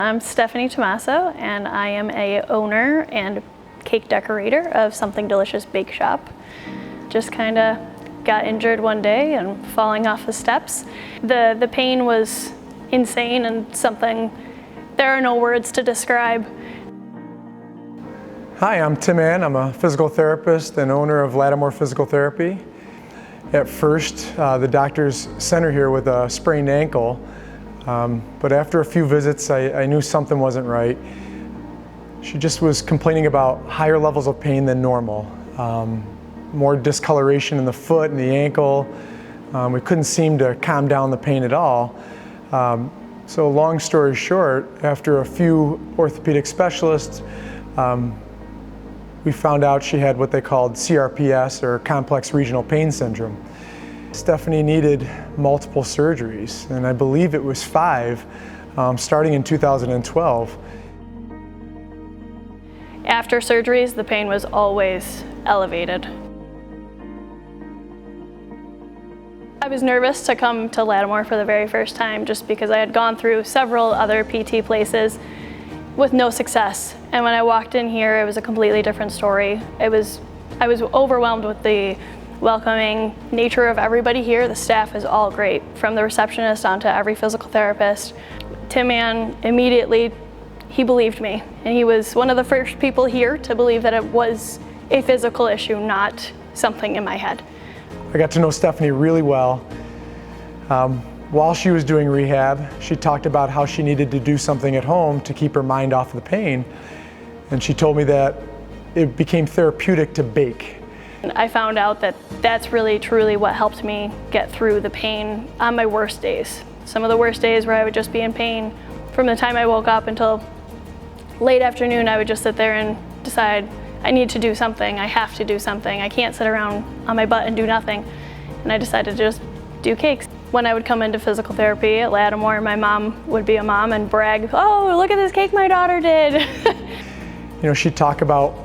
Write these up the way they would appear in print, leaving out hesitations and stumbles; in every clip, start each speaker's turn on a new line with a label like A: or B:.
A: I'm Stephanie Tomasso, and I am a owner and cake decorator of Something Delicious Bake Shop. Just kind of got injured one day and falling off the steps. The pain was insane and something there are no words to describe.
B: Hi, I'm Tim Ann. I'm a physical therapist and owner of Lattimore Physical Therapy. At first, the doctors sent her here with a sprained ankle. But after a few visits, I knew something wasn't right. She just was complaining about higher levels of pain than normal. More discoloration in the foot and the ankle. We couldn't seem to calm down the pain at all. So long story short, after a few orthopedic specialists, we found out she had what they called CRPS, or complex regional pain syndrome. Stephanie needed multiple surgeries, and I believe it was 5, starting in 2012.
A: After surgeries, the pain was always elevated. I was nervous to come to Lattimore for the very first time just because I had gone through several other PT places with no success. And when I walked in here, it was a completely different story. I was overwhelmed with the welcoming nature of everybody here. The staff is all great, from the receptionist on to every physical therapist. Tim Ann immediately, he believed me, and he was one of the first people here to believe that it was a physical issue, not something in my head.
B: I got to know Stephanie really well. While she was doing rehab, she talked about how she needed to do something at home to keep her mind off the pain, and she told me that it became therapeutic to bake.
A: I found out that that's really truly what helped me get through the pain on my worst days. Some of the worst days where I would just be in pain from the time I woke up until late afternoon. I would just sit there and decide I need to do something, I have to do something. I can't sit around on my butt and do nothing. And I decided to just do cakes. When I would come into physical therapy at Lattimore, my mom would be a mom and brag, "Oh, look at this cake my daughter did."
B: You know, she'd talk about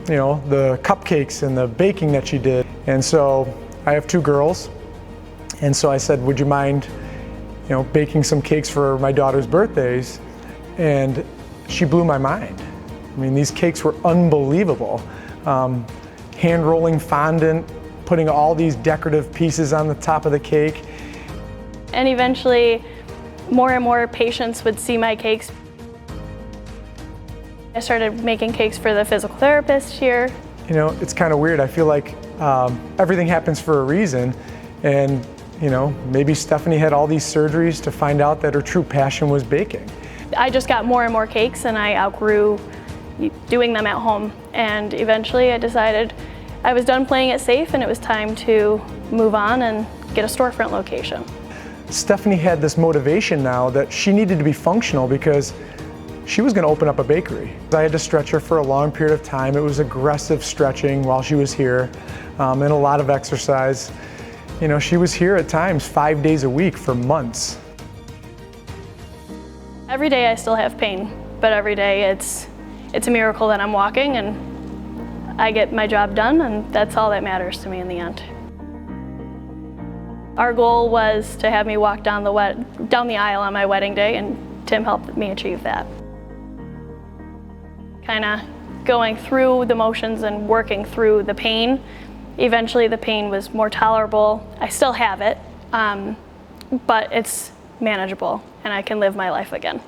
B: the cupcakes and the baking that she did. And so I have 2 girls. And so I said, would you mind, baking some cakes for my daughter's birthdays? And she blew my mind. I mean, these cakes were unbelievable. Hand rolling fondant, putting all these decorative pieces on the top of the cake.
A: And eventually, more and more patients would see my cakes. I started making cakes for the physical therapist here.
B: It's kind of weird. I feel like everything happens for a reason. And, maybe Stephanie had all these surgeries to find out that her true passion was baking.
A: I just got more and more cakes, and I outgrew doing them at home. And eventually I decided I was done playing it safe, and it was time to move on and get a storefront location.
B: Stephanie had this motivation now that she needed to be functional because she was going to open up a bakery. I had to stretch her for a long period of time. It was aggressive stretching while she was here, and a lot of exercise. She was here at times 5 days a week for months.
A: Every day I still have pain, but every day it's a miracle that I'm walking and I get my job done, and that's all that matters to me in the end. Our goal was to have me walk down the aisle on my wedding day, and Tim helped me achieve that. Kind of going through the motions and working through the pain. Eventually the pain was more tolerable. I still have it, but it's manageable and I can live my life again.